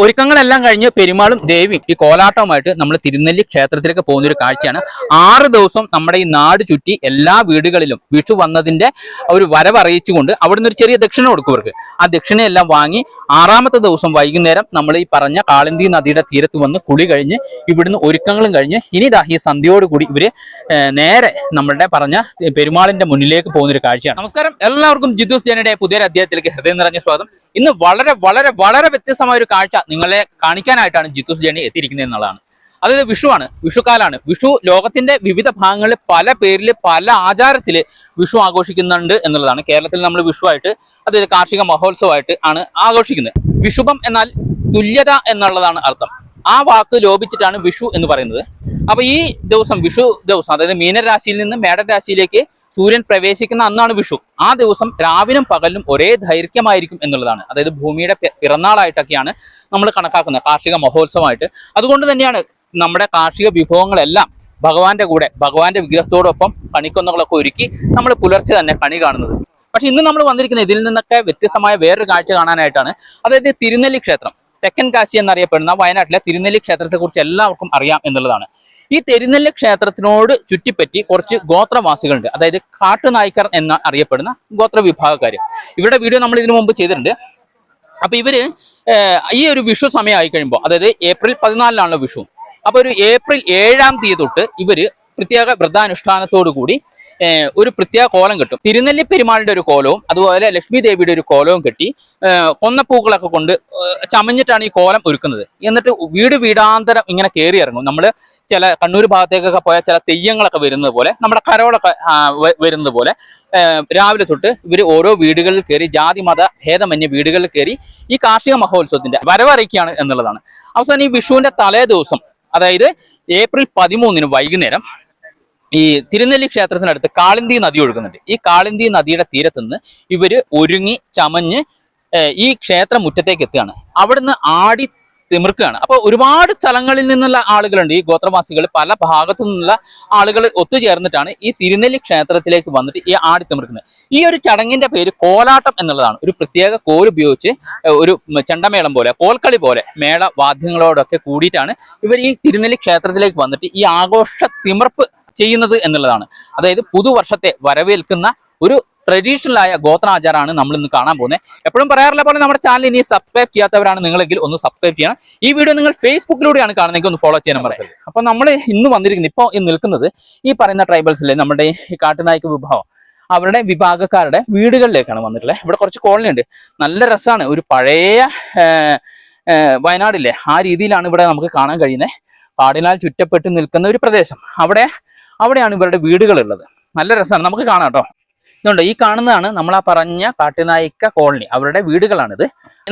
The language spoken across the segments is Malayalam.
ഒരുക്കങ്ങളെല്ലാം കഴിഞ്ഞ് പെരുമാളും ദേവിയും ഈ കോലാട്ടവുമായിട്ട് നമ്മൾ തിരുനെല്ലി ക്ഷേത്രത്തിലേക്ക് പോകുന്ന ഒരു കാഴ്ചയാണ്. 6 ദിവസം നമ്മുടെ ഈ നാട് ചുറ്റി എല്ലാ വീടുകളിലും വിഷു വന്നതിന്റെ ഒരു വരവറിയിച്ചുകൊണ്ട് അവിടുന്ന് ഒരു ചെറിയ ദക്ഷിണ കൊടുക്കുവർക്ക്. ആ ദക്ഷിണയെല്ലാം വാങ്ങി 6ാമത്തെ ദിവസം വൈകുന്നേരം നമ്മൾ ഈ പറഞ്ഞ കാളിന്തി നദിയുടെ തീരത്ത് വന്ന് കുളി കഴിഞ്ഞ് ഇവിടുന്ന് ഒരുക്കങ്ങളും കഴിഞ്ഞ് ഇനി ഈ സന്ധ്യയോടുകൂടി ഇവര് നേരെ നമ്മുടെ പറഞ്ഞ പെരുമാളിന്റെ മുന്നിലേക്ക് പോകുന്ന ഒരു കാഴ്ചയാണ്. നമസ്കാരം, എല്ലാവർക്കും ജിദ്ദൂസ് ജേണിയുടെ പുതിയൊരു അധ്യായത്തിലേക്ക് ഹൃദയം നിറഞ്ഞ സ്വാഗതം. ഇന്ന് വളരെ വളരെ വളരെ വ്യത്യസ്തമായ ഒരു കാഴ്ച നിങ്ങളെ കാണിക്കാനായിട്ടാണ് ജിദ്ദൂസ് ജേണി എത്തിയിരിക്കുന്നത് എന്നുള്ളതാണ്. അതായത് വിഷുവാണ്, വിഷുക്കാലാണ്. വിഷു ലോകത്തിന്റെ വിവിധ ഭാഗങ്ങളിൽ പല പേരിൽ പല ആചാരത്തിൽ വിഷു ആഘോഷിക്കുന്നുണ്ട് എന്നുള്ളതാണ്. കേരളത്തിൽ നമ്മൾ വിഷുവായിട്ട് അതായത് കാർഷിക മഹോത്സവമായിട്ട് ആണ് ആഘോഷിക്കുന്നത്. വിഷുബം എന്നാൽ തുല്യത എന്നുള്ളതാണ് അർത്ഥം. ആ വാക്ക് ലോപിച്ചിട്ടാണ് വിഷു എന്ന് പറയുന്നത്. അപ്പൊ ഈ ദിവസം വിഷു ദിവസം അതായത് മീനരാശിയിൽ നിന്ന് മേടരാശിയിലേക്ക് സൂര്യൻ പ്രവേശിക്കുന്ന അന്നാണ് വിഷു. ആ ദിവസം രാവിലും പകലും ഒരേ ദൈർഘ്യമായിരിക്കും എന്നുള്ളതാണ്. അതായത് ഭൂമിയുടെ പിറന്നാളായിട്ടൊക്കെയാണ് നമ്മൾ കണക്കാക്കുന്നത്, കാർഷിക മഹോത്സവമായിട്ട്. അതുകൊണ്ട് തന്നെയാണ് നമ്മുടെ കാർഷിക വിഭവങ്ങളെല്ലാം ഭഗവാന്റെ കൂടെ ഭഗവാന്റെ വിഗ്രഹത്തോടൊപ്പം കണിക്കൊന്നകളൊക്കെ ഒരുക്കി നമ്മൾ പുലർച്ചെ തന്നെ കണി കാണുന്നത്. പക്ഷെ ഇന്ന് നമ്മൾ വന്നിരിക്കുന്നത് ഇതിൽ നിന്നൊക്കെ വ്യത്യസ്തമായ വേറൊരു കാഴ്ച കാണാനായിട്ടാണ്. അതായത് തിരുനെല്ലി ക്ഷേത്രം, തെക്കൻ കാശി എന്നറിയപ്പെടുന്ന വയനാട്ടിലെ തിരുനെല്ലി ക്ഷേത്രത്തെ കുറിച്ച് എല്ലാവർക്കും അറിയാം എന്നുള്ളതാണ്. ഈ തിരുനെല്ലി ക്ഷേത്രത്തിനോട് ചുറ്റിപ്പറ്റി കുറച്ച് ഗോത്രവാസികളുണ്ട്. അതായത് കാട്ടുനായ്ക്കർ എന്ന് അറിയപ്പെടുന്ന ഗോത്ര വിഭാഗക്കാര്. ഇവരുടെ വീഡിയോ നമ്മൾ ഇതിനു മുമ്പ് ചെയ്തിട്ടുണ്ട്. അപ്പൊ ഇവര് ഈ ഒരു വിഷു സമയമായി കഴിയുമ്പോൾ, അതായത് ഏപ്രിൽ 14 വിഷു, അപ്പൊ ഒരു ഏപ്രിൽ 7-ാം തീയതി തൊട്ട് ഇവര് പ്രത്യേക വ്രതാനുഷ്ഠാനത്തോടു കൂടി ഒരു പ്രത്യേക കോലം കെട്ടും. തിരുനെല്ലി പെരുമാളിന്റെ ഒരു കോലവും അതുപോലെ ലക്ഷ്മി ദേവിയുടെ ഒരു കോലവും കെട്ടി കൊന്നപ്പൂക്കളൊക്കെ കൊണ്ട് ചമഞ്ഞിട്ടാണ് ഈ കോലം ഒരുക്കുന്നത്. എന്നിട്ട് വീട് വീടാന്തരം ഇങ്ങനെ കയറി ഇറങ്ങും. നമ്മൾ ചില കണ്ണൂർ ഭാഗത്തേക്കൊക്കെ പോയാൽ ചില തെയ്യങ്ങളൊക്കെ വരുന്നത് പോലെ, നമ്മുടെ കരോളൊക്കെ വരുന്നത് പോലെ രാവിലെ തൊട്ട് ഇവർ ഓരോ വീടുകളിൽ കയറി ജാതി മത ഭേദമന്യേ വീടുകളിൽ കയറി ഈ കാർഷിക മഹോത്സവത്തിന്റെ വരവറിയിക്കുകയാണ് എന്നുള്ളതാണ്. അവസാനം ഈ വിഷുവിന്റെ തലേ ദിവസം, അതായത് ഏപ്രിൽ 13 വൈകുന്നേരം ഈ തിരുനെല്ലി ക്ഷേത്രത്തിനടുത്ത് കാളിന്തി നദി ഒഴുകുന്നുണ്ട്. ഈ കാളിന്തി നദിയുടെ തീരത്തുനിന്ന് ഇവര് ഒരുങ്ങി ചമഞ്ഞ് ഈ ക്ഷേത്ര മുറ്റത്തേക്ക് എത്തുകയാണ്. അവിടുന്ന് ആടി തിമിർക്കുകയാണ്. അപ്പൊ ഒരുപാട് സ്ഥലങ്ങളിൽ നിന്നുള്ള ആളുകളുണ്ട്. ഈ ഗോത്രവാസികൾ പല ഭാഗത്തു നിന്നുള്ള ആളുകൾ ഒത്തുചേർന്നിട്ടാണ് ഈ തിരുനെല്ലി ക്ഷേത്രത്തിലേക്ക് വന്നിട്ട് ഈ ആടി തിമിർക്കുന്നത്. ഈ ഒരു ചടങ്ങിന്റെ പേര് കോലാട്ടം എന്നുള്ളതാണ്. ഒരു പ്രത്യേക കോൽ ഉപയോഗിച്ച് ഒരു ചെണ്ടമേളം പോലെ, കോൽക്കളി പോലെ മേള വാദ്യങ്ങളോടൊക്കെ കൂടിയിട്ടാണ് ഇവർ ഈ തിരുനെല്ലി ക്ഷേത്രത്തിലേക്ക് വന്നിട്ട് ഈ ആഘോഷ തിമിർപ്പ് ചെയ്യുന്നത് എന്നുള്ളതാണ്. അതായത് പുതുവർഷത്തെ വരവേൽക്കുന്ന ഒരു ട്രഡീഷണൽ ആയ ഗോത്രാചാരമാണ് നമ്മൾ ഇന്ന് കാണാൻ പോകുന്നത്. എപ്പോഴും പറയാറുള്ള പോലെ നമ്മുടെ ചാനൽ ഇനി സബ്സ്ക്രൈബ് ചെയ്യാത്തവരാണ് നിങ്ങളെങ്കിൽ ഒന്ന് സബ്സ്ക്രൈബ് ചെയ്യണം. ഈ വീഡിയോ നിങ്ങൾ ഫേസ്ബുക്കിലൂടെയാണ് കാണുന്നതെങ്കിൽ ഒന്ന് ഫോളോ ചെയ്യാൻ പറയുന്നത്. അപ്പൊ നമ്മൾ ഇന്ന് വന്നിരിക്കുന്നത്, ഇപ്പോൾ നിൽക്കുന്നത് ഈ പറയുന്ന ട്രൈബൽസിലെ നമ്മുടെ ഈ കാട്ടുനായ്ക്ക വിഭാഗം അവരുടെ വിഭാഗക്കാരുടെ വീടുകളിലേക്കാണ് വന്നിട്ടുള്ളത്. ഇവിടെ കുറച്ച് കോളനി ഉണ്ട്, നല്ല രസമാണ്. ഒരു പഴയ വയനാടില്ലേ, ആ രീതിയിലാണ് ഇവിടെ നമുക്ക് കാണാൻ കഴിയുന്നത്. കാടിനാൽ ചുറ്റപ്പെട്ട് നിൽക്കുന്ന ഒരു പ്രദേശം, അവിടെയാണ് ഇവരുടെ വീടുകളുള്ളത്. നല്ല രസമാണ്, നമുക്ക് കാണാം കേട്ടോ. ഇതുണ്ട്, ഈ കാണുന്നതാണ് നമ്മൾ ആ പറഞ്ഞ കാട്ടുനായ്ക്ക കോളനി, അവരുടെ വീടുകളാണിത്.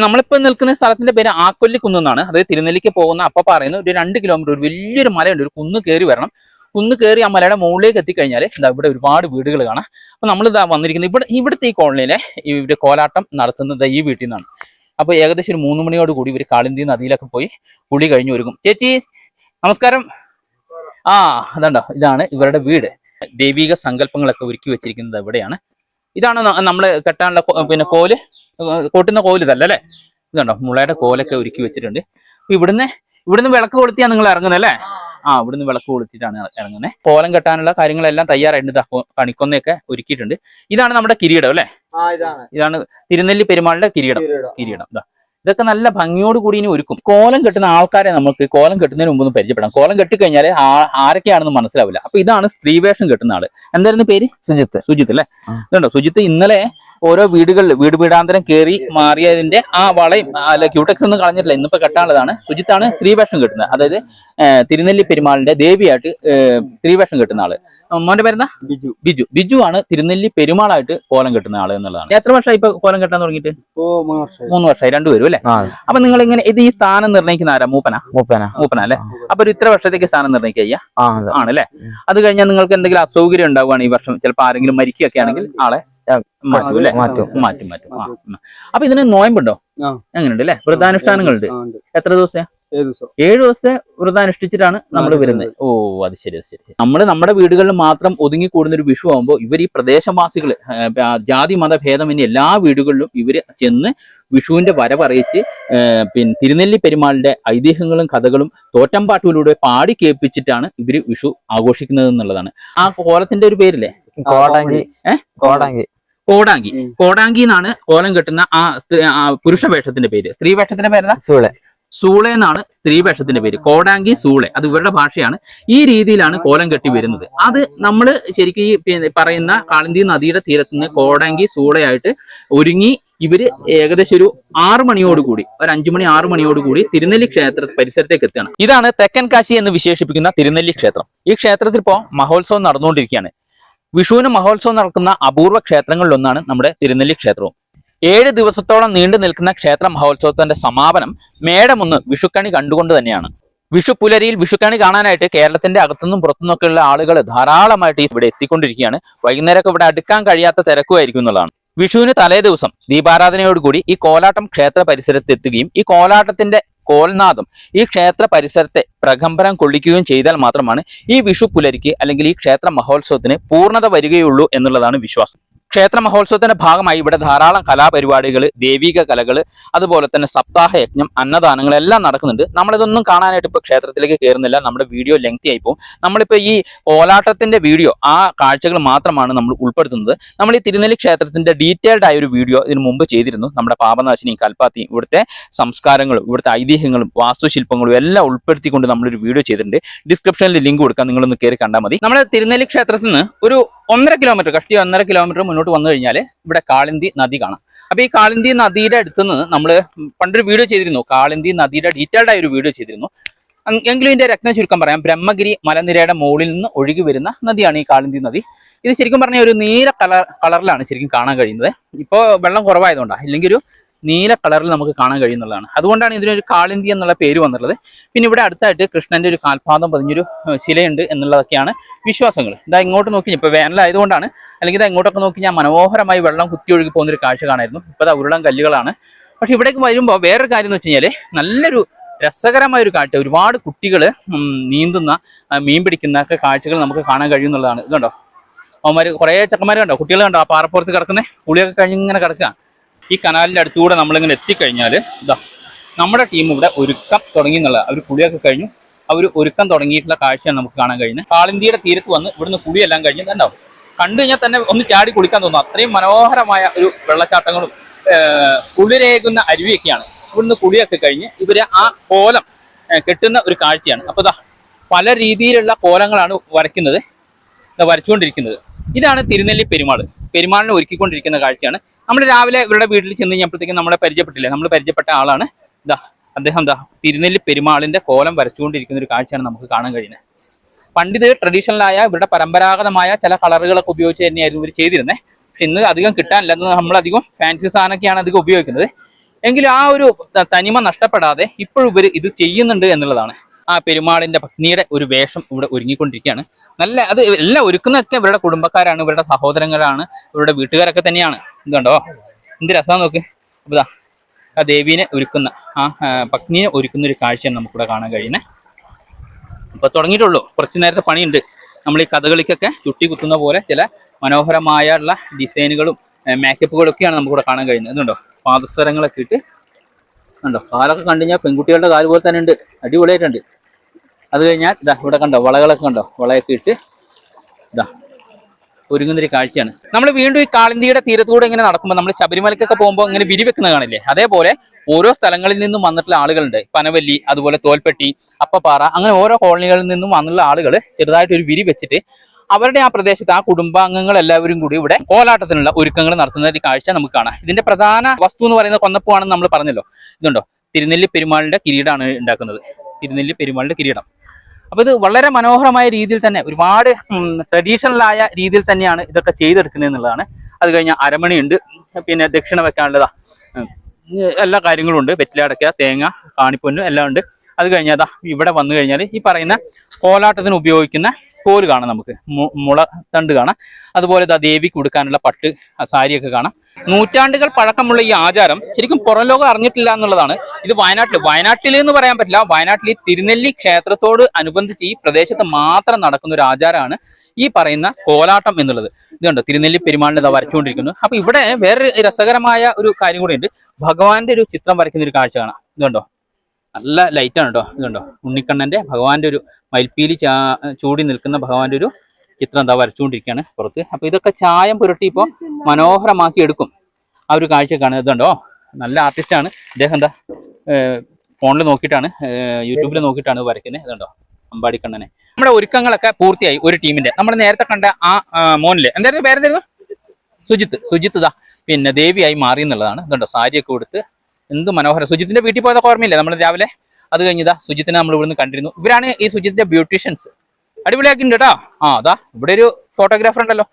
നമ്മളിപ്പോൾ നിൽക്കുന്ന സ്ഥലത്തിന്റെ പേര് ആക്കൊല്ലിക്കുന്ന് എന്നാണ്. അതായത് തിരുനെല്ലിക്ക് പോകുന്ന അപ്പ പറയുന്നത് ഒരു 2 കിലോമീറ്റർ ഒരു വലിയൊരു മലയുണ്ട്, ഒരു കുന്ന് കയറി വരണം. കുന്ന് കയറി ആ മലയുടെ മുകളിലേക്ക് എത്തിക്കഴിഞ്ഞാൽ ഇതാ ഇവിടെ ഒരുപാട് വീടുകൾ കാണാം. അപ്പൊ നമ്മളിതാ വന്നിരിക്കുന്നത് ഇവിടുത്തെ ഈ കോളനിയിലെ ഇവര് കോലാട്ടം നടത്തുന്നത് ഈ വീട്ടിൽ നിന്നാണ്. അപ്പൊ ഏകദേശം ഒരു 3 മണിയോട് കൂടി ഇവർ കാളിന്തി നദിയിലൊക്കെ പോയി കുളി കഴിഞ്ഞ് ഒരുങ്ങും. ചേച്ചി നമസ്കാരം. അതുണ്ടോ, ഇതാണ് ഇവരുടെ വീട്. ദൈവിക സങ്കല്പങ്ങളൊക്കെ ഒരുക്കി വെച്ചിരിക്കുന്നത് ഇവിടെയാണ്. ഇതാണ് നമ്മൾ കെട്ടാനുള്ള കോല്, കൊട്ടുന്ന കോല് ഇതല്ല അല്ലേ. ഇതുണ്ടോ, മുളയുടെ കോലൊക്കെ ഒരുക്കി വെച്ചിട്ടുണ്ട്. ഇവിടുന്ന് വിളക്ക് കൊളുത്തിയാണ് നിങ്ങൾ ഇറങ്ങുന്നത് അല്ലേ? ഇവിടുന്ന് വിളക്ക് കൊളുത്തിട്ടാണ് ഇറങ്ങുന്നത്. കോലം കെട്ടാനുള്ള കാര്യങ്ങളെല്ലാം തയ്യാറായിട്ടുണ്ട്. കണിക്കൊന്നയൊക്കെ ഒരുക്കിയിട്ടുണ്ട്. ഇതാണ് നമ്മുടെ കിരീടം അല്ലേ? ഇതാണ് തിരുനെല്ലി പെരുമാളിന്റെ കിരീടം. ഇതൊക്കെ നല്ല ഭംഗിയോട് കൂടി ഇനി ഒരുക്കും. കോലം കെട്ടുന്ന ആൾക്കാരെ നമുക്ക് കോലം കെട്ടുന്നതിന് മുമ്പ് പെരിചയപ്പെടാം. കോലം കെട്ടിക്കഴിഞ്ഞാൽ ആരൊക്കെയാണെന്ന് മനസ്സിലാവില്ല. അപ്പൊ ഇതാണ് സ്ത്രീവേഷം കെട്ടുന്ന ആള്. എന്തായിരുന്നു പേര്? സുജിത്ത് അല്ലേ? ഇതുണ്ടോ, സുജിത്ത് ഇന്നലെ ഓരോ വീട് വീടാന്തരം കയറി മാറിയതിന്റെ ആ വളയും അല്ല ക്യൂടെക്സ് ഒന്നും കളഞ്ഞിട്ടില്ല. ഇന്നിപ്പോ കെട്ടാനുള്ളതാണ്. സുജിത്താണ് സ്ത്രീവേഷം കെട്ടുന്നത്. അതായത് തിരുനെല്ലി പെരുമാളിന്റെ ദേവിയായിട്ട് സ്ത്രീവേഷം കെട്ടുന്ന ആള്. മോന്റെ പേരെന്താ? ബിജു ആണ് തിരുനെല്ലി പെരുമാളായിട്ട് കോലം കെട്ടുന്ന ആള് എന്നുള്ളതാണ്. എത്ര വർഷമായി ഇപ്പൊ കോലം കെട്ടാൻ തുടങ്ങിയിട്ട്? 3 വർഷമായി. 2 പേരും അല്ലേ? അപ്പൊ നിങ്ങൾ ഇങ്ങനെ ഈ സ്ഥാനം നിർണ്ണയിക്കുന്ന ആരാ? മൂപ്പന അല്ലെ? അപ്പൊ ഒരു ഇത്ര വർഷത്തേക്ക് സ്ഥാനം നിർണ്ണയിക്കുക ആണല്ലേ? അത് കഴിഞ്ഞാൽ നിങ്ങൾക്ക് എന്തെങ്കിലും അസൗകര്യം ഉണ്ടാവുകയാണ് ഈ വർഷം, ചിലപ്പോൾ ആരെങ്കിലും മരിക്കുകയൊക്കെ ആണെങ്കിൽ ആളെ മാറ്റും അല്ലെ? മാറ്റും. അപ്പൊ ഇതിന് നോയമ്പുണ്ടോ? അങ്ങനെയുണ്ട് അല്ലെ? വ്രതാനുഷ്ഠാനങ്ങളുണ്ട്. എത്ര ദിവസം? 7 ദിവസത്തെ വ്രതാനുഷ്ഠിച്ചിട്ടാണ് നമ്മൾ വരുന്നത്. അത് ശരി. നമ്മൾ നമ്മുടെ വീടുകളിൽ മാത്രം ഒതുങ്ങി കൂടുന്ന ഒരു വിഷു ആകുമ്പോൾ ഇവർ ഈ പ്രദേശവാസികള് ജാതി മത ഭേദമന്യേ എല്ലാ വീടുകളിലും ഇവര് ചെന്ന് വിഷുവിന്റെ വരവറിയിച്ച് പിന്നെ തിരുനെല്ലി പെരുമാളിന്റെ ഐതിഹ്യങ്ങളും കഥകളും തോറ്റമ്പാട്ടിലൂടെ പാടി കേൾപ്പിച്ചിട്ടാണ് ഇവര് വിഷു ആഘോഷിക്കുന്നത് എന്നുള്ളതാണ്. ആ കോലത്തിന്റെ ഒരു പേരില്ലേ, കോടാങ്കി. കോടാങ്കി എന്നാണ് കോലം കെട്ടുന്ന ആ പുരുഷ വേഷത്തിന്റെ പേര്. സ്ത്രീ വേഷത്തിന്റെ പേര് സൂളെ എന്നാണ് സ്ത്രീ വേഷത്തിന്റെ പേര്. കോടാങ്കി, സൂളെ, അത് ഇവരുടെ ഭാഷയാണ്. ഈ രീതിയിലാണ് കോലം കെട്ടി വരുന്നത്. അത് നമ്മൾ ശരിക്കും ഈ പറയുന്ന കാളിന്തി നദിയുടെ തീരത്തുനിന്ന് കോടാങ്കി, സൂളയായിട്ട് ഒരുങ്ങി ഇവര് ഏകദേശം ഒരു 6 മണിയോടുകൂടി, ഒരു 5 മണി 6 മണിയോടുകൂടി തിരുനെല്ലി ക്ഷേത്ര പരിസരത്തേക്ക് എത്തുകയാണ്. ഇതാണ് തെക്കൻ കാശി എന്ന് വിശേഷിപ്പിക്കുന്ന തിരുനെല്ലി ക്ഷേത്രം. ഈ ക്ഷേത്രത്തിൽ ഇപ്പോൾ മഹോത്സവം നടന്നുകൊണ്ടിരിക്കുകയാണ്. വിഷുവിന് മഹോത്സവം നടക്കുന്ന അപൂർവ ക്ഷേത്രങ്ങളിലൊന്നാണ് നമ്മുടെ തിരുനെല്ലി ക്ഷേത്രവും. 7 ദിവസത്തോളം നീണ്ടു നിൽക്കുന്ന ക്ഷേത്ര മഹോത്സവത്തിന്റെ സമാപനം മേടം 1 വിഷുക്കണി കണ്ടുകൊണ്ട് തന്നെയാണ്. വിഷു പുലരിയിൽ വിഷുക്കണി കാണാനായിട്ട് കേരളത്തിന്റെ അകത്തുനിന്നും പുറത്തുനിന്നൊക്കെയുള്ള ആളുകൾ ധാരാളമായിട്ട് ഇവിടെ എത്തിക്കൊണ്ടിരിക്കുകയാണ്. വൈകുന്നേരമൊക്കെ ഇവിടെ അടുക്കാൻ കഴിയാത്ത തിരക്കുമായിരിക്കും എന്നുള്ളതാണ്. വിഷുവിന് തലേ ദിവസം ദീപാരാധനയോടുകൂടി ഈ കോലാട്ടം ക്ഷേത്ര പരിസരത്ത് എത്തുകയും ഈ കോലാട്ടത്തിന്റെ കോൽനാദം ഈ ക്ഷേത്ര പരിസരത്തെ പ്രകമ്പനം കൊള്ളിക്കുകയും ചെയ്താൽ മാത്രമാണ് ഈ വിഷു പുലരിക്ക് അല്ലെങ്കിൽ ഈ ക്ഷേത്ര മഹോത്സവത്തിന് പൂർണ്ണത വരികയുള്ളൂ എന്നുള്ളതാണ് വിശ്വാസം. ക്ഷേത്ര മഹോത്സവത്തിന്റെ ഭാഗമായി ഇവിടെ ധാരാളം കലാപരിപാടികൾ, ദൈവിക കലകൾ, അതുപോലെ തന്നെ സപ്താഹ യജ്ഞം, അന്നദാനങ്ങൾ എല്ലാം നടക്കുന്നുണ്ട്. നമ്മളിതൊന്നും കാണാനായിട്ട് ഇപ്പോൾ ക്ഷേത്രത്തിലേക്ക് കയറുന്നില്ല, നമ്മുടെ വീഡിയോ ലെങ്തി ആയി പോകും. നമ്മളിപ്പോൾ ഈ കോലാട്ടത്തിന്റെ വീഡിയോ, ആ കാഴ്ചകൾ മാത്രമാണ് നമ്മൾ ഉൾപ്പെടുത്തുന്നത്. നമ്മൾ ഈ തിരുനെല്ലി ക്ഷേത്രത്തിന്റെ ഡീറ്റെയിൽഡ് ആയ ഒരു വീഡിയോ ഇതിനു മുമ്പ് ചെയ്തിരുന്നു. നമ്മുടെ പാപനാശിനിയും കൽപ്പാത്തിയും ഇവിടുത്തെ സംസ്കാരങ്ങളും ഇവിടുത്തെ ഐതിഹ്യങ്ങളും വാസ്തുശില്പങ്ങളും എല്ലാം ഉൾപ്പെടുത്തിക്കൊണ്ട് നമ്മളൊരു വീഡിയോ ചെയ്തിട്ടുണ്ട്. ഡിസ്ക്രിപ്ഷനിൽ ലിങ്ക് കൊടുക്കാം, നിങ്ങളൊന്ന് കയറി കണ്ടാൽ മതി. നമ്മുടെ തിരുനെല്ലി ക്ഷേത്രത്തിൽ നിന്ന് ഒരു 1.5 കിലോമീറ്റർ, കഷ്ടി 1.5 കിലോമീറ്റർ മുന്നോട്ട് വന്നു കഴിഞ്ഞാൽ ഇവിടെ കാളിന്തി നദി കാണാം. അപ്പൊ ഈ കാളിന്തി നദിയുടെ അടുത്ത് നിന്ന് നമ്മൾ പണ്ടൊരു വീഡിയോ ചെയ്തിരുന്നു, കാളിന്തി നദിയുടെ ഡീറ്റെയിൽഡ് ആയ ഒരു വീഡിയോ ചെയ്തിരുന്നു. എങ്കിലും ഇതിന്റെ രത്ന ചുരുക്കം പറയാം, ബ്രഹ്മഗിരി മലനിരയുടെ മുകളിൽ നിന്ന് ഒഴുകി വരുന്ന നദിയാണ് ഈ കാളിന്തി നദി. ഇത് ശരിക്കും പറഞ്ഞാൽ ഒരു നീല കളറിലാണ് ശരിക്കും കാണാൻ കഴിയുന്നത്. ഇപ്പോൾ വെള്ളം കുറവായതുകൊണ്ടാണ്, ഇല്ലെങ്കിൽ ഒരു നീല കളറിൽ നമുക്ക് കാണാൻ കഴിയുന്നതാണ്. അതുകൊണ്ടാണ് ഇതിനൊരു കാളിന്തി എന്നുള്ള പേര് വന്നിട്ടുള്ളത്. പിന്നെ ഇവിടെ അടുത്തായിട്ട് കൃഷ്ണന്റെ ഒരു കാൽപാദം പതിഞ്ഞൊരു ശിലയുണ്ട് എന്നുള്ളതൊക്കെയാണ് വിശ്വാസങ്ങൾ. ഇതാ ഇങ്ങോട്ട് നോക്കി, ഇപ്പോൾ വേനലായതുകൊണ്ടാണ്, അല്ലെങ്കിൽ ഇതാ ഇങ്ങോട്ടൊക്കെ നോക്കി ഞാൻ മനോഹരമായി വെള്ളം കുത്തി ഒഴുകി പോകുന്നൊരു കാഴ്ച കാണായിരുന്നു. ഇപ്പോൾ ഇതാ ഉരുളൻ കല്ലുകളാണ്. പക്ഷെ ഇവിടേക്ക് വരുമ്പോൾ വേറൊരു കാര്യം എന്ന് വെച്ച് കഴിഞ്ഞാൽ നല്ലൊരു രസകരമായ ഒരു കാഴ്ച, ഒരുപാട് കുട്ടികൾ നീന്തുന്ന, മീൻ പിടിക്കുന്ന ഒക്കെ കാഴ്ചകൾ നമുക്ക് കാണാൻ കഴിയുന്നുള്ളതാണ്. ഇതുണ്ടോ അവന്മാർ, കുറേ ചെക്കന്മാർ കണ്ടോ, കുട്ടികൾ കണ്ടോ ആ പാറപ്പുറത്ത് കിടക്കുന്നത്, കുളിയൊക്കെ കഴിഞ്ഞ് ഇങ്ങനെ കിടക്കുക. ഈ കനാലിൻ്റെ അടുത്തുകൂടെ നമ്മളിങ്ങനെ എത്തിക്കഴിഞ്ഞാൽ ഇതാ നമ്മുടെ ടീം ഇവിടെ ഒരുക്കം തുടങ്ങി എന്നുള്ള, അവർ കുളിയൊക്കെ കഴിഞ്ഞു, അവർ ഒരുക്കം തുടങ്ങിയിട്ടുള്ള കാഴ്ചയാണ് നമുക്ക് കാണാൻ കഴിയുന്നത്. കാളിന്തിയുടെ തീരത്ത് വന്ന് ഇവിടുന്ന് കുളിയെല്ലാം കഴിഞ്ഞ് കണ്ടോ, കണ്ടു കഴിഞ്ഞാൽ തന്നെ ഒന്ന് ചാടി കുളിക്കാൻ തോന്നും. അത്രയും മനോഹരമായ ഒരു വെള്ളച്ചാട്ടങ്ങളും കുളിരേകുന്ന അരുവിയൊക്കെയാണ്. ഇവിടുന്ന് കുളിയൊക്കെ കഴിഞ്ഞ് ഇവർ ആ കോലം കെട്ടുന്ന ഒരു കാഴ്ചയാണ്. അപ്പോൾ ഇതാ പല രീതിയിലുള്ള കോലങ്ങളാണ് വരച്ചുകൊണ്ടിരിക്കുന്നത്. ഇതാണ് തിരുനെല്ലി പെരുമാളിനെ ഒരുക്കിക്കൊണ്ടിരിക്കുന്ന കാഴ്ചയാണ്. നമ്മൾ രാവിലെ ഇവരുടെ വീട്ടിൽ ചെന്ന് കഴിഞ്ഞപ്പോഴത്തേക്കും നമ്മളെ പരിചയപ്പെട്ടില്ലേ, നമ്മൾ പരിചയപ്പെട്ട ആളാണ്. അദ്ദേഹം തിരുനെല്ലി പെരുമാളിന്റെ കോലം വരച്ചുകൊണ്ടിരിക്കുന്ന ഒരു കാഴ്ചയാണ് നമുക്ക് കാണാൻ കഴിയുന്നത്. പണ്ട് ഇത് ട്രഡീഷണലായ ഇവരുടെ പരമ്പരാഗതമായ ചില കളറുകളൊക്കെ ഉപയോഗിച്ച് തന്നെയായിരുന്നു ഇവർ ചെയ്തിരുന്നത്. പക്ഷെ ഇന്ന് അധികം കിട്ടാനില്ല, നമ്മളധികം ഫാൻസി സാധനമൊക്കെയാണ് അധികം ഉപയോഗിക്കുന്നത്. എങ്കിലും ആ ഒരു തനിമ നഷ്ടപ്പെടാതെ ഇപ്പോഴും ഇവർ ഇത് ചെയ്യുന്നുണ്ട് എന്നുള്ളതാണ്. ആ പെരുമാളിന്റെ പത്നിയുടെ ഒരു വേഷം ഇവിടെ ഒരുങ്ങിക്കൊണ്ടിരിക്കുകയാണ്. അത് എല്ലാം ഒരുക്കുന്നതൊക്കെ ഇവരുടെ കുടുംബക്കാരാണ്, ഇവരുടെ സഹോദരങ്ങളാണ്, ഇവരുടെ വീട്ടുകാരൊക്കെ തന്നെയാണ്. ഇതുണ്ടോ എന്ത് രസം നോക്ക്. അപ്പോൾ ആ ദേവീനെ ഒരുക്കുന്ന, ആ പത്നീനെ ഒരുക്കുന്ന ഒരു കാഴ്ചയാണ് നമുക്കിവിടെ കാണാൻ കഴിയുന്നത്. ഇപ്പോൾ തുടങ്ങിയിട്ടുള്ളൂ, കുറച്ച് നേരത്തെ പണിയുണ്ട്. നമ്മൾ ഈ കഥകളിക്കൊക്കെ ചുട്ടി കുത്തുന്ന പോലെ ചില മനോഹരമായുള്ള ഡിസൈനുകളും മേക്കപ്പുകളൊക്കെയാണ് നമുക്കിവിടെ കാണാൻ കഴിയുന്നത്. ഇതുണ്ടോ പാദസരങ്ങളൊക്കെ ഇട്ട് കണ്ടോ, കാലൊക്കെ കണ്ടു കഴിഞ്ഞാൽ പെൺകുട്ടികളുടെ കാല് പോലെ തന്നെ ഉണ്ട്, അടിപൊളിയായിട്ടുണ്ട്. അത് കഴിഞ്ഞാൽ ഇതാ ഇവിടെ കണ്ടോ വളകളൊക്കെ കണ്ടോ, വളയൊക്കെ ഇട്ട് ഇതാ ഒരുങ്ങുന്നൊരു കാഴ്ചയാണ്. നമ്മൾ വീണ്ടും ഈ കാളിന്തിയുടെ തീരത്തൂടെ ഇങ്ങനെ നടക്കുമ്പോൾ നമ്മൾ ശബരിമലക്കൊക്കെ പോകുമ്പോൾ ഇങ്ങനെ വിരിവെക്കുന്ന കാണില്ലേ, അതേപോലെ ഓരോ സ്ഥലങ്ങളിൽ നിന്നും വന്നിട്ടുള്ള ആളുകളുണ്ട്. പനവല്ലി, അതുപോലെ തോൽപ്പെട്ടി, അപ്പപ്പാറ, അങ്ങനെ ഓരോ കോളനികളിൽ നിന്നും വന്നുള്ള ആളുകൾ ചെറുതായിട്ട് ഒരു വിരി വെച്ചിട്ട് അവരുടെ ആ പ്രദേശത്ത് ആ കുടുംബാംഗങ്ങൾ എല്ലാവരും കൂടി ഇവിടെ കോലാട്ടത്തിനുള്ള ഒരുക്കങ്ങൾ നടത്തുന്ന ഒരു കാഴ്ച നമുക്ക് കാണാം. ഇതിന്റെ പ്രധാന വസ്തു എന്ന് പറയുന്നത് കൊന്നപ്പൂവാണെന്ന് നമ്മൾ പറഞ്ഞല്ലോ. ഇതുണ്ടോ തിരുനെല്ലി പെരുമാളിന്റെ കിരീടമാണ് ഉണ്ടാക്കുന്നത്, തിരുനെല്ലി പെരുമാളിന്റെ കിരീടം. അപ്പൊ ഇത് വളരെ മനോഹരമായ രീതിയിൽ തന്നെ, ഒരുപാട് ട്രഡീഷണലായ രീതിയിൽ തന്നെയാണ് ഇതൊക്കെ ചെയ്തെടുക്കുന്നത് എന്നുള്ളതാണ്. അത് കഴിഞ്ഞാൽ അരമണിയുണ്ട്, പിന്നെ ദക്ഷിണ വെക്കാനുള്ളതാ എല്ലാ കാര്യങ്ങളും ഉണ്ട്, വെറ്റിലടക്ക, തേങ്ങ, കാണിപ്പൊന്ന് എല്ലാം ഉണ്ട്. അത് കഴിഞ്ഞാൽ ഇവിടെ വന്നു കഴിഞ്ഞാൽ ഈ പറയുന്ന കോലാട്ടത്തിന് ഉപയോഗിക്കുന്ന വൈക്കോല് കാണാം, നമുക്ക് മുളത്തണ്ട് കാണാം. അതുപോലെ ദേവിക്ക് കൊടുക്കാനുള്ള പട്ട് സാരിയൊക്കെ കാണാം. നൂറ്റാണ്ടുകൾ പഴക്കമുള്ള ഈ ആചാരം ശരിക്കും പുറം ലോകം അറിഞ്ഞിട്ടില്ല എന്നുള്ളതാണ്. ഇത് വയനാട്ടിൽ എന്ന് പറയാൻ പറ്റില്ല, വയനാട്ടിൽ ഈ തിരുനെല്ലി ക്ഷേത്രത്തോട് അനുബന്ധിച്ച് ഈ പ്രദേശത്ത് മാത്രം നടക്കുന്ന ഒരു ആചാരമാണ് ഈ പറയുന്ന കോലാട്ടം എന്നുള്ളത്. ഇതുണ്ടോ തിരുനെല്ലി പെരുമാളിനെ ഇതാ വരച്ചുകൊണ്ടിരിക്കുന്നു. അപ്പൊ ഇവിടെ വേറൊരു രസകരമായ ഒരു കാര്യം കൂടി ഉണ്ട്. ഭഗവാന്റെ ഒരു ചിത്രം വരയ്ക്കുന്ന ഒരു കാഴ്ച കാണാം. ഇതുണ്ടോ നല്ല ലൈറ്റാണ് കേട്ടോ. ഇതുണ്ടോ ഉണ്ണിക്കണ്ണന്റെ ഭഗവാന്റെ ഒരു മയിൽപ്പീലി ചൂടി നിൽക്കുന്ന ഭഗവാന്റെ ഒരു ചിത്രം എന്താ വരച്ചുകൊണ്ടിരിക്കുകയാണ് പുറത്ത്. അപ്പൊ ഇതൊക്കെ ചായം പുരട്ടി ഇപ്പോൾ മനോഹരമാക്കി എടുക്കും. ആ ഒരു കാഴ്ച കാണുന്നത്. ഇതുണ്ടോ നല്ല ആർട്ടിസ്റ്റാണ് ഇദ്ദേഹം. എന്താ ഫോണിൽ നോക്കിയിട്ടാണ്, യൂട്യൂബിൽ നോക്കിയിട്ടാണ് വരയ്ക്കുന്നത്. ഇതുണ്ടോ അമ്പാടിക്കണ്ണനെ. നമ്മുടെ ഒരുക്കങ്ങളൊക്കെ പൂർത്തിയായി ഒരു ടീമിന്റെ. നമ്മൾ നേരത്തെ കണ്ട ആ മോനിലെ എന്തായിരുന്നു പേരെന്തായിരുന്നു, സുജിത്ത് ഇതാ പിന്നെ ദേവിയായി മാറി എന്നുള്ളതാണ്. ഇതുണ്ടോ സാരിയൊക്കെ കൊടുത്ത് എന്ത് മനോഹരം. സുജിത്തിന്റെ വീട്ടിൽ പോയതൊക്കെ ഓർമ്മയില്ലേ നമ്മൾ രാവിലെ? അത് കഴിഞ്ഞതാ സുജിത്തിനെ നമ്മൾ ഇവിടുന്ന് കണ്ടിരുന്നു. ഇവരാണ് ഈ സുജിത്തിന്റെ ബ്യൂട്ടീഷ്യൻസ്. അടിപൊളിയാക്കിണ്ട് കേട്ടോ. ഇതാ ഇവിടെ ഒരു ഫോട്ടോഗ്രാഫർ ഉണ്ടല്ലോ.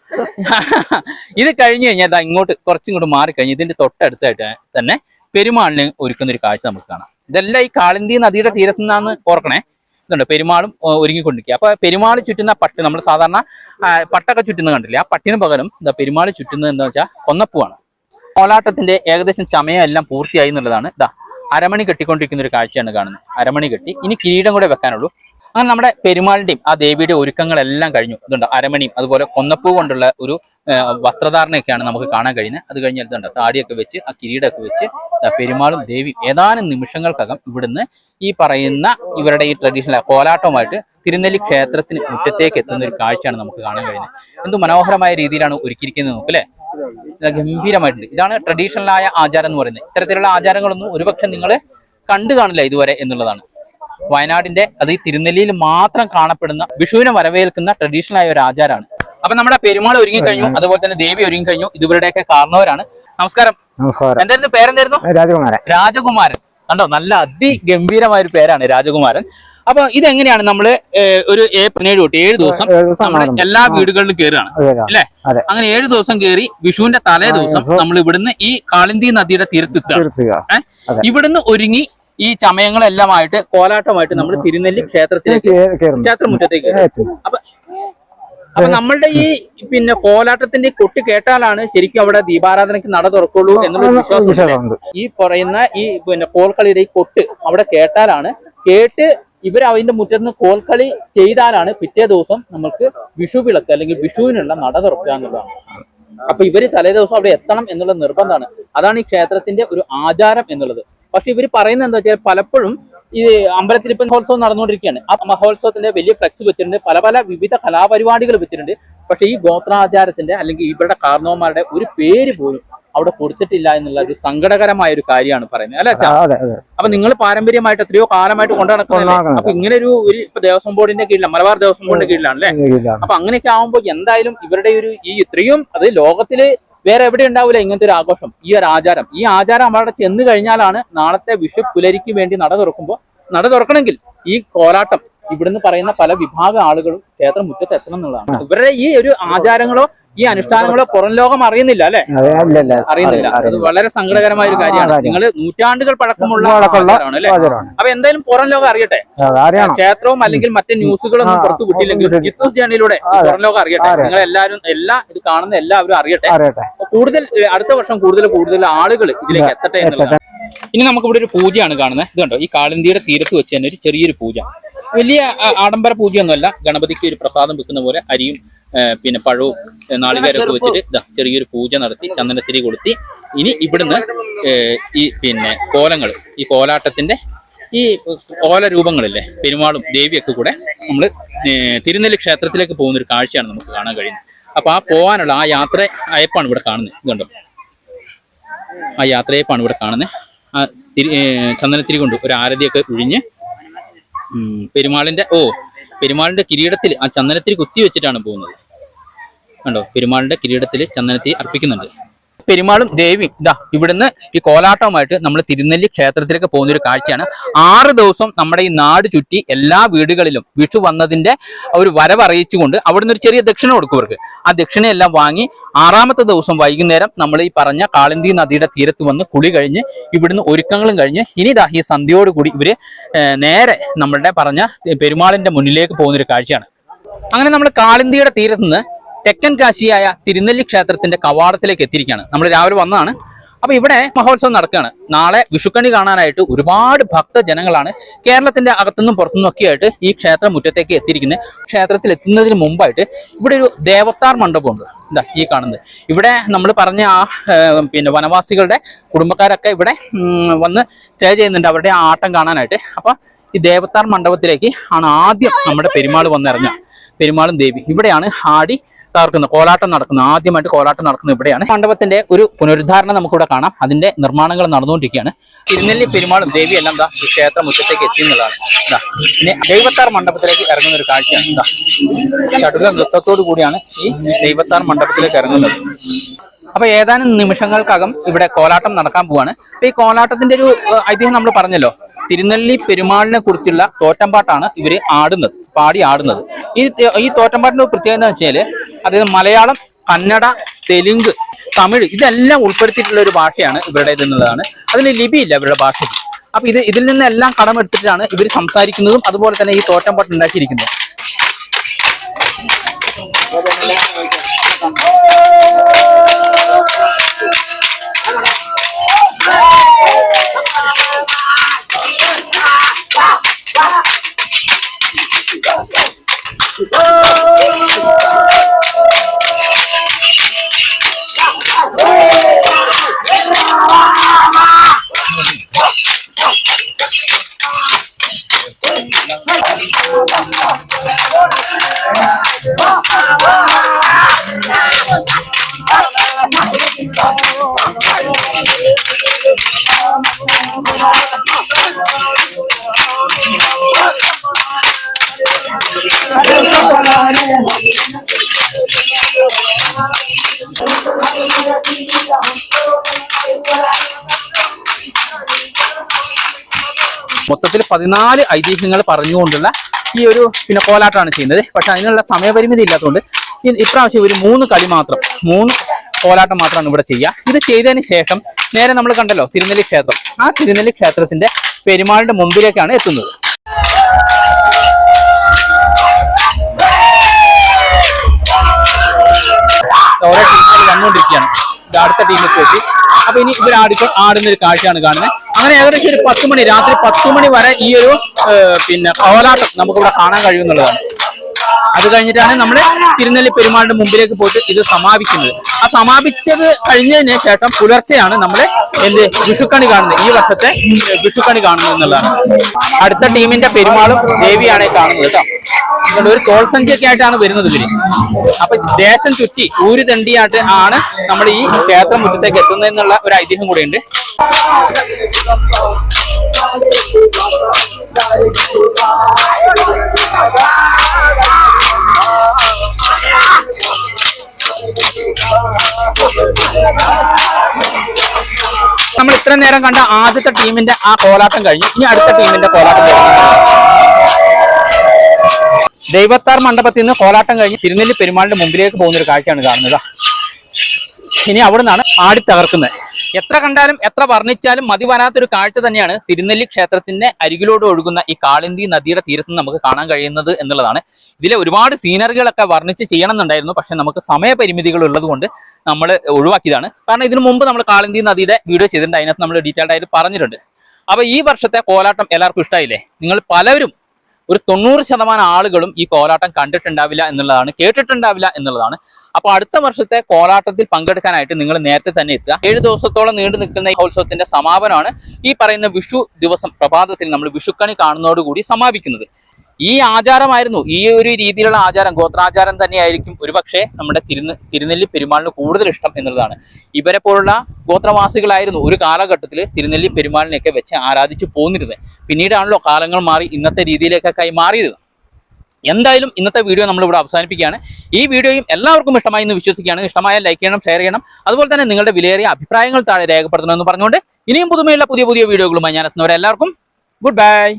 ഇത് കഴിഞ്ഞ് കഴിഞ്ഞാൽ ഇതാ ഇങ്ങോട്ട് കുറച്ചിങ്ങോട്ട് മാറിക്കഴിഞ്ഞ് ഇതിന്റെ തൊട്ടടുത്തായിട്ട് തന്നെ പെരുമാളിന് ഒരുക്കുന്ന ഒരു കാഴ്ച നമുക്ക് കാണാം. ഇതെല്ലാം ഈ കാളിന്തി നദിയുടെ തീരത്തു നിന്നാണ് ഓർക്കണേ. ഇതുണ്ട് പെരുമാളും ഒരുങ്ങിക്കൊണ്ടിരിക്കുക. അപ്പൊ പെരുമാൾ ചുറ്റുന്ന പട്ട് നമ്മൾ സാധാരണ പട്ടൊക്കെ ചുറ്റുന്ന കണ്ടില്ലേ, ആ പട്ടിന് പകരം എന്താ പെരുമാൾ ചുറ്റുന്നത് എന്താ വെച്ചാൽ കൊന്നപ്പൂവാണ്. കോലാട്ടത്തിന്റെ ഏകദേശം ചമയം എല്ലാം പൂർത്തിയായി എന്നുള്ളതാണ്. ഇതാ അരമണി കെട്ടിക്കൊണ്ടിരിക്കുന്ന ഒരു കാഴ്ചയാണ് കാണുന്നത്. അരമണി കെട്ടി ഇനി കിരീടം കൂടെ വെക്കാനുള്ളൂ. അങ്ങനെ നമ്മുടെ പെരുമാളിന്റെയും ആ ദേവിയുടെ ഒരുക്കങ്ങളെല്ലാം കഴിഞ്ഞു. ഇതുണ്ട് അരമണിയും അതുപോലെ കൊന്നപ്പൂ കൊണ്ടുള്ള ഒരു വസ്ത്രധാരണയൊക്കെയാണ് നമുക്ക് കാണാൻ കഴിയുന്നത്. അത് കഴിഞ്ഞാൽ ഇതുണ്ട് താടിയൊക്കെ വെച്ച് ആ കിരീടമൊക്കെ വെച്ച് പെരുമാളും ദേവിയും ഏതാനും നിമിഷങ്ങൾക്കകം ഇവിടുന്ന് ഈ പറയുന്ന ഇവരുടെ ഈ ട്രഡീഷണൽ കോലാട്ടവുമായിട്ട് തിരുനെല്ലി ക്ഷേത്രത്തിന് മുറ്റത്തേക്ക് എത്തുന്ന ഒരു കാഴ്ചയാണ് നമുക്ക് കാണാൻ കഴിയുന്നത്. എന്ത് മനോഹരമായ രീതിയിലാണ് ഒരുക്കിയിരിക്കുന്നത് നോക്ക് അല്ലേ. ഗംഭീരമായിട്ടുണ്ട്. ഇതാണ് ട്രഡീഷണലായ ആചാരം എന്ന് പറയുന്നത്. ഇത്തരത്തിലുള്ള ആചാരങ്ങളൊന്നും ഒരുപക്ഷെ നിങ്ങൾ കണ്ടു കാണില്ല ഇതുവരെ എന്നുള്ളതാണ്. വയനാടിന്റെ അത് ഈ തിരുനെല്ലിയിൽ മാത്രം കാണപ്പെടുന്ന വിഷുവിനെ വരവേൽക്കുന്ന ട്രഡീഷണൽ ആയ ഒരു ആചാരമാണ്. അപ്പൊ നമ്മുടെ പെരുമാൾ ഒരുങ്ങി കഴിഞ്ഞു, അതുപോലെ തന്നെ ദേവി ഒരുങ്ങി കഴിഞ്ഞു. ഇവരുടെയൊക്കെ കാരണവരാണ്. നമസ്കാരം. എന്തായിരുന്നു പേരെന്തായിരുന്നു? രാജകുമാരൻ. കണ്ടോ നല്ല അതിഗംഭീരമായ ഒരു പേരാണ് രാജകുമാരൻ. അപ്പൊ ഇതെങ്ങനെയാണ് നമ്മള് ഒരു ഏപ്രിൽ 7 തൊട്ട് 7 ദിവസം നമ്മൾ എല്ലാ വീടുകളിലും കയറുകയാണ് അല്ലെ? അങ്ങനെ 7 ദിവസം കയറി വിഷുവിന്റെ തലേ ദിവസം നമ്മൾ ഇവിടുന്ന് ഈ കാളിന്തി നദിയുടെ തീരത്തെത്തുക. ഇവിടുന്ന് ഒരുങ്ങി ഈ ചമയങ്ങളെല്ലാമായിട്ട് കോലാട്ടമായിട്ട് നമ്മൾ തിരുനെല്ലി ക്ഷേത്രമുറ്റത്തേക്ക്. അപ്പൊ നമ്മളുടെ ഈ പിന്നെ കോലാട്ടത്തിന്റെ കൊട്ട് കേട്ടാലാണ് ശരിക്കും അവിടെ ദീപാരാധനയ്ക്ക് നട തുറക്കുള്ളൂ എന്നുള്ള വിശ്വാസം. ഈ പറയുന്ന ഈ പിന്നെ കോൽക്കളിയുടെ ഈ കൊട്ട് അവിടെ കേട്ടാലാണ്, കേട്ട് ഇവർ അതിന്റെ മുറ്റത്ത് കോൽക്കളി ചെയ്താലാണ് പിറ്റേ ദിവസം നമുക്ക് വിഷു വിളക്ക് അല്ലെങ്കിൽ വിഷുവിനുള്ള നട തുറക്കുക എന്നുള്ളതാണ്. അപ്പൊ ഇവര് തലേ ദിവസം അവിടെ എത്തണം എന്നുള്ള നിർബന്ധമാണ്. അതാണ് ഈ ക്ഷേത്രത്തിന്റെ ഒരു ആചാരം എന്നുള്ളത്. പക്ഷെ ഇവർ പറയുന്നത് എന്താ വെച്ചാൽ പലപ്പോഴും ഈ അമ്പലത്തിൽ ഇപ്പം മഹോത്സവം നടന്നുകൊണ്ടിരിക്കുകയാണ്. ആ മഹോത്സവത്തിന്റെ വലിയ ഫ്ലെക്സ് വെച്ചിട്ടുണ്ട്, പല വിവിധ കലാപരിപാടികൾ വെച്ചിട്ടുണ്ട്. പക്ഷെ ഈ ഗോത്രാചാരത്തിന്റെ അല്ലെങ്കിൽ ഇവരുടെ കാരണവന്മാരുടെ ഒരു പേര് പോലും അവിടെ കൊടുത്തിട്ടില്ല എന്നുള്ള ഒരു സങ്കടകരമായ ഒരു കാര്യമാണ് പറയുന്നത് അല്ലെ? അപ്പൊ നിങ്ങൾ പാരമ്പര്യമായിട്ട് എത്രയോ കാലമായിട്ട് കൊണ്ടു നടക്കുന്നത്. അപ്പൊ ഇങ്ങനെ ഒരു ദേവസ്വം ബോർഡിന്റെ കീഴിലാണ്, മലബാർ ദേവസ്വം ബോർഡിന്റെ കീഴിലാണ് അല്ലെ? അപ്പൊ അങ്ങനെയൊക്കെ ആവുമ്പോൾ എന്തായാലും ഇവരുടെ ഒരു ഈ ഇത്രയും അത് ലോകത്തില് വേറെ എവിടെ ഉണ്ടാവില്ല ഇങ്ങനത്തെ ഒരു ആഘോഷം, ഈ ഒരു ആചാരം. ഈ ആചാരം അവിടെ ചെന്ന് കഴിഞ്ഞാലാണ് നാളത്തെ വിഷു പുലരിക്ക് വേണ്ടി നട തുറക്കുമ്പോൾ, നട തുറക്കണമെങ്കിൽ ഈ കോലാട്ടം ഇവിടുന്ന് പറയുന്ന പല വിഭാഗ ആളുകളും ക്ഷേത്രം മുറ്റത്ത് എത്തണം എന്നുള്ളതാണ്. ഇവരുടെ ഈ ഒരു ആചാരങ്ങളോ ഈ അനുഷ്ഠാനങ്ങളോ പുറം ലോകം അറിയുന്നില്ല അല്ലെ? അറിയുന്നില്ല. അത് വളരെ സങ്കടകരമായ ഒരു കാര്യമാണ്. നിങ്ങൾ നൂറ്റാണ്ടുകൾ പഴക്കമുള്ള ആചാരമാണ് അല്ലെ? അപ്പൊ എന്തായാലും പുറം ലോകം അറിയട്ടെ. ക്ഷേത്രവും അല്ലെങ്കിൽ മറ്റു ന്യൂസുകളൊന്നും പുറത്തു വിട്ടില്ലെങ്കിൽ ജിത്തൂസ് ജേണിയിലൂടെ പുറം ലോകം അറിയട്ടെ. നിങ്ങൾ എല്ലാവരും ഇത് കാണുന്ന എല്ലാവരും അറിയട്ടെ. കൂടുതൽ അടുത്ത വർഷം കൂടുതൽ ആളുകൾ ഇതിലേക്ക് എത്തട്ടെ എന്നുള്ളതാണ്. ഇനി നമുക്ക് ഇവിടെ ഒരു പൂജയാണ് കാണുന്നത്. ഇത് കണ്ടോ, ഈ കാളിന്തിയുടെ തീരത്ത് വെച്ച് തന്നെ ഒരു ചെറിയൊരു പൂജ. വലിയ ആഡംബര പൂജയൊന്നുമല്ല. ഗണപതിക്ക് ഒരു പ്രസാദം വെക്കുന്ന പോലെ അരിയും പിന്നെ പഴവും നാളികേരമൊക്കെ വെച്ചിട്ട് ചെറിയൊരു പൂജ നടത്തി ചന്ദനത്തിരി കൊളുത്തി ഇനി ഇവിടുന്ന് ഈ പിന്നെ കോലങ്ങൾ, ഈ കോലാട്ടത്തിന്റെ ഈ ഓല രൂപങ്ങളില്ലേ, പെരുമാളും ദേവിയൊക്കെ കൂടെ നമ്മൾ തിരുനെല്ലി ക്ഷേത്രത്തിലേക്ക് പോകുന്ന ഒരു കാഴ്ചയാണ് നമുക്ക് കാണാൻ കഴിയുന്നത്. അപ്പൊ ആ പോകാനുള്ള ആ യാത്ര അയപ്പാണ് ഇവിടെ കാണുന്നത്. ഇതുണ്ടോ, ആ യാത്രയപ്പാണ് ഇവിടെ കാണുന്നത്. ആ ചന്ദനത്തിരി കൊണ്ട് ഒരു ആരതിയൊക്കെ ഒഴിഞ്ഞ് പെരുമാളിന്റെ കിരീടത്തിൽ ആ ചന്ദനത്തിരി കുത്തി വെച്ചിട്ടാണ് പോകുന്നത്. കണ്ടോ, പെരുമാളിന്റെ കിരീടത്തിൽ ചന്ദനത്തിരി അർപ്പിക്കുന്നുണ്ട്. പെരുമാളും ദേവിയും ഇതാ ഇവിടുന്ന് ഈ കോലാട്ടവുമായിട്ട് നമ്മൾ തിരുനെല്ലി ക്ഷേത്രത്തിലേക്ക് പോകുന്ന ഒരു കാഴ്ചയാണ്. 6 ദിവസം നമ്മുടെ ഈ നാട് ചുറ്റി എല്ലാ വീടുകളിലും വിഷു വന്നതിന്റെ ഒരു വരവറിയിച്ചുകൊണ്ട് അവിടുന്ന് ഒരു ചെറിയ ദക്ഷിണ കൊടുക്കുവർക്ക്. ആ ദക്ഷിണയെല്ലാം വാങ്ങി 6ാമത്തെ ദിവസം വൈകുന്നേരം നമ്മൾ ഈ പറഞ്ഞ കാളിന്തി നദിയുടെ തീരത്ത് വന്ന് കുളി കഴിഞ്ഞ് ഇവിടുന്ന് ഒരുക്കങ്ങളും കഴിഞ്ഞ് ഇനി ഇതാ ഈ സന്ധ്യയോടുകൂടി ഇവര് നേരെ നമ്മളുടെ പറഞ്ഞ പെരുമാളിന്റെ മുന്നിലേക്ക് പോകുന്ന ഒരു കാഴ്ചയാണ്. അങ്ങനെ നമ്മൾ കാളിന്തിയുടെ തീരത്ത് നിന്ന് തെക്കൻ കാശിയായ തിരുനെല്ലി ക്ഷേത്രത്തിന്റെ കവാടത്തിലേക്ക് എത്തിയിരിക്കുകയാണ്. നമ്മൾ രാവിലെ വന്നതാണ്. അപ്പൊ ഇവിടെ മഹോത്സവം നടക്കുകയാണ്. നാളെ വിഷുക്കണി കാണാനായിട്ട് ഒരുപാട് ഭക്തജനങ്ങളാണ് കേരളത്തിന്റെ അകത്തുനിന്നും പുറത്തുനിന്നും ഒക്കെ ആയിട്ട് ഈ ക്ഷേത്ര മുറ്റത്തേക്ക് എത്തിയിരിക്കുന്നത്. ക്ഷേത്രത്തിൽ എത്തുന്നതിന് മുമ്പായിട്ട് ഇവിടെ ഒരു ദേവത്താർ മണ്ഡപമുണ്ട്. എന്താ ഈ കാണുന്നത്. ഇവിടെ നമ്മൾ പറഞ്ഞ ആ വനവാസികളുടെ കുടുംബക്കാരൊക്കെ ഇവിടെ വന്ന് സ്റ്റേ ചെയ്യുന്നുണ്ട് അവരുടെ ആട്ടം കാണാനായിട്ട്. അപ്പൊ ഈ ദേവത്താർ മണ്ഡപത്തിലേക്ക് ആണ് ആദ്യം നമ്മുടെ പെരുമാൾ വന്നിറങ്ങുക. പെരുമാളും ദേവി ഇവിടെയാണ് ആടി തകർക്കുന്നത്, കോലാട്ടം നടക്കുന്നത്. ആദ്യമായിട്ട് കോലാട്ടം നടക്കുന്നത് ഇവിടെയാണ്. മണ്ഡപത്തിന്റെ ഒരു പുനരുദ്ധാരണം നമുക്കിവിടെ കാണാം. അതിന്റെ നിർമ്മാണങ്ങൾ നടന്നുകൊണ്ടിരിക്കുകയാണ്. തിരുനെല്ലി പെരുമാളും ദേവി എല്ലാം ദാ ഈ ക്ഷേത്ര മുറ്റത്തേക്ക് എത്തി എന്നുള്ളതാണ്. പിന്നെ ദൈവത്താർ മണ്ഡപത്തിലേക്ക് ഇറങ്ങുന്ന ഒരു കാഴ്ചയാണ്. എന്താ ചടുല നൃത്തത്തോടു കൂടിയാണ് ഈ ദൈവത്താർ മണ്ഡപത്തിലേക്ക് ഇറങ്ങുന്നത്. അപ്പൊ ഏതാനും നിമിഷങ്ങൾക്കകം ഇവിടെ കോലാട്ടം നടക്കാൻ പോവാണ്. അപ്പൊ ഈ കോലാട്ടത്തിന്റെ ഒരു ഐതിഹ്യം നമ്മൾ പറഞ്ഞല്ലോ. തിരുനെല്ലി പെരുമാളിനെ കുറിച്ചുള്ള തോറ്റമ്പാട്ടാണ് ഇവര് പാടി ആടുന്നത്. ഈ തോറ്റമ്പാട്ടിന്റെ പ്രത്യേകത എന്ന് വെച്ചാല് അതായത് മലയാളം, കന്നഡ, തെലുങ്ക്, തമിഴ് ഇതെല്ലാം ഉൾപ്പെടുത്തിയിട്ടുള്ള ഒരു ഭാഷയാണ് ഇവരുടെ എന്നുള്ളതാണ്. അതിന് ലിപിയില്ല ഇവരുടെ ഭാഷയ്ക്ക്. അപ്പൊ ഇതിൽ നിന്നെല്ലാം കടമെടുത്തിട്ടാണ് ഇവർ സംസാരിക്കുന്നതും അതുപോലെ തന്നെ ഈ തോറ്റമ്പാട്ട് ഉണ്ടാക്കിയിരിക്കുന്നത്. മൊത്തത്തിൽ 14 ഐതിഹ്യങ്ങൾ പറഞ്ഞുകൊണ്ടുള്ള ഈ ഒരു കോലാട്ടാണ് ചെയ്യുന്നത്. പക്ഷെ അതിനുള്ള സമയപരിമിതി ഇല്ലാത്തതുകൊണ്ട് ഇപ്രാവശ്യം ഒരു 3 കളി മാത്രം, 3 കോലാട്ടം മാത്രമാണ് ഇവിടെ ചെയ്യുക. ഇത് ചെയ്തതിന് ശേഷം നേരെ നമ്മൾ കണ്ടല്ലോ തിരുനെല്ലി ക്ഷേത്രം. ആ തിരുനെല്ലി ക്ഷേത്രത്തിന്റെ പെരുമാളിന്റെ മുമ്പിലേക്കാണ് എത്തുന്നത്. ഓരോ ടീമുകൾ വന്നുകൊണ്ടിരിക്കുകയാണ്. അടുത്ത ടീമിലേക്ക് എത്തി. അപ്പൊ ഇനി ഇവർ ആടുന്ന ഒരു കാഴ്ചയാണ് കാണുന്നത്. അങ്ങനെ ഏകദേശം ഒരു 10 മണി, രാത്രി 10 മണി വരെ ഈ ഒരു കോലാട്ടം നമുക്കിവിടെ കാണാൻ കഴിയുന്നുള്ളതാണ്. അത് കഴിഞ്ഞിട്ടാണ് നമ്മൾ തിരുനെല്ലി പെരുമാളിന്റെ മുമ്പിലേക്ക് പോയിട്ട് ഇത് സമാപിക്കുന്നത്. ആ സമാപിച്ചത് കഴിഞ്ഞതിന് ശേഷം പുലർച്ചെയാണ് നമ്മൾ വിഷുക്കണി കാണുന്നത്. ഈ വർഷത്തെ വിഷുക്കണി കാണുന്നത് എന്നുള്ളതാണ്. അടുത്ത ടീമിന്റെ പെരുമാളും ദേവിയാണ് കാണുന്നത് കേട്ടോ. ഒരു തോൾസഞ്ചിയൊക്കെ ആയിട്ടാണ് വരുന്നത് ഇവര്. അപ്പൊ ദേശം ചുറ്റി ഊര് തണ്ടിയായിട്ട് ആണ് നമ്മൾ ഈ ക്ഷേത്ര മുറ്റത്തേക്ക് എത്തുന്നതെന്നുള്ള ഒരു ഐതിഹ്യം കൂടിയുണ്ട്. നമ്മൾ ഇത്ര നേരം കണ്ട ആദ്യത്തെ ടീമിന്റെ ആ കോലാട്ടം കഴിഞ്ഞു. ഇനി അടുത്ത ടീമിന്റെ കോലാട്ടം ദൈവത്താർ മണ്ഡപത്തിൽ നിന്ന് കോലാട്ടം കഴിഞ്ഞ് തിരുനെല്ലി പെരുമാളിന്റെ മുമ്പിലേക്ക് പോകുന്ന ഒരു കാഴ്ചയാണ് കാണുന്നത്. ഇനി അവിടെ നിന്നാണ് ആടി തകർക്കുന്നത്. എത്ര കണ്ടാലും എത്ര വർണ്ണിച്ചാലും മതി വരാത്തൊരു കാഴ്ച തന്നെയാണ് തിരുനെല്ലി ക്ഷേത്രത്തിന്റെ അരികിലോട് ഒഴുകുന്ന ഈ കാളിന്തി നദിയുടെ തീരത്ത് നമുക്ക് കാണാൻ കഴിയുന്നത് എന്നുള്ളതാണ്. ഇതിലെ ഒരുപാട് സീനറികളൊക്കെ വർണ്ണിച്ച് ചെയ്യണമെന്നുണ്ടായിരുന്നു. പക്ഷെ നമുക്ക് സമയപരിമിതികൾ ഉള്ളത് കൊണ്ട് നമ്മൾ ഒഴിവാക്കിയതാണ്. കാരണം ഇതിനു മുമ്പ് നമ്മൾ കാളിന്തി നദിയുടെ വീഡിയോ ചെയ്തിട്ടുണ്ട്. അതിനകത്ത് നമ്മൾ ഡീറ്റെയിൽഡ് ആയിട്ട് പറഞ്ഞിട്ടുണ്ട്. അപ്പൊ ഈ വർഷത്തെ കോലാട്ടം എല്ലാവർക്കും ഇഷ്ടമായില്ലേ? നിങ്ങൾ പലവരും ഒരു 90% ആളുകളും ഈ കോലാട്ടം കണ്ടിട്ടുണ്ടാവില്ല എന്നുള്ളതാണ്, കേട്ടിട്ടുണ്ടാവില്ല എന്നുള്ളതാണ്. അപ്പൊ അടുത്ത വർഷത്തെ കോലാട്ടത്തിൽ പങ്കെടുക്കാനായിട്ട് നിങ്ങൾ നേരത്തെ തന്നെ എത്തുക. 7 ദിവസത്തോളം നീണ്ടു നിൽക്കുന്ന ഈ ഉത്സവത്തിന്റെ സമാപനമാണ് ഈ പറയുന്ന വിഷു ദിവസം പ്രഭാതത്തിൽ നമ്മൾ വിഷുക്കണി കാണുന്നതോടുകൂടി സമാപിക്കുന്നത്. ഈ ആചാരമായിരുന്നു, ഈ ഒരു രീതിയിലുള്ള ആചാരം, ഗോത്രാചാരം തന്നെയായിരിക്കും ഒരുപക്ഷെ നമ്മുടെ തിരുനെല്ലി പെരുമാളിന് കൂടുതൽ ഇഷ്ടം എന്നുള്ളതാണ്. ഇവരെ പോലുള്ള ഗോത്രവാസികളായിരുന്നു ഒരു കാലഘട്ടത്തിൽ തിരുനെല്ലി പെരുമാളിനെയൊക്കെ വെച്ച് ആരാധിച്ചു പോന്നിരുന്നത്. പിന്നീടാണല്ലോ കാലങ്ങൾ മാറി ഇന്നത്തെ രീതിയിലേക്കൊക്കെ മാറിയത്. എന്തായാലും ഇന്നത്തെ വീഡിയോ നമ്മളിവിടെ അവസാനിപ്പിക്കുകയാണ്. ഈ വീഡിയോയും എല്ലാവർക്കും ഇഷ്ടമായി എന്ന് വിശ്വസിക്കുകയാണ്. ഇഷ്ടമായാൽ ലൈക്ക് ചെയ്യണം, ഷെയർ ചെയ്യണം. അതുപോലെ തന്നെ നിങ്ങളുടെ വിലയേറിയ അഭിപ്രായങ്ങൾ താഴെ രേഖപ്പെടുത്തണമെന്ന് പറഞ്ഞുകൊണ്ട് ഇനിയും പുതുമയുള്ള പുതിയ വീഡിയോകളുമായി ഞാൻ എത്തുന്നവരെല്ലാവർക്കും ഗുഡ് ബൈ.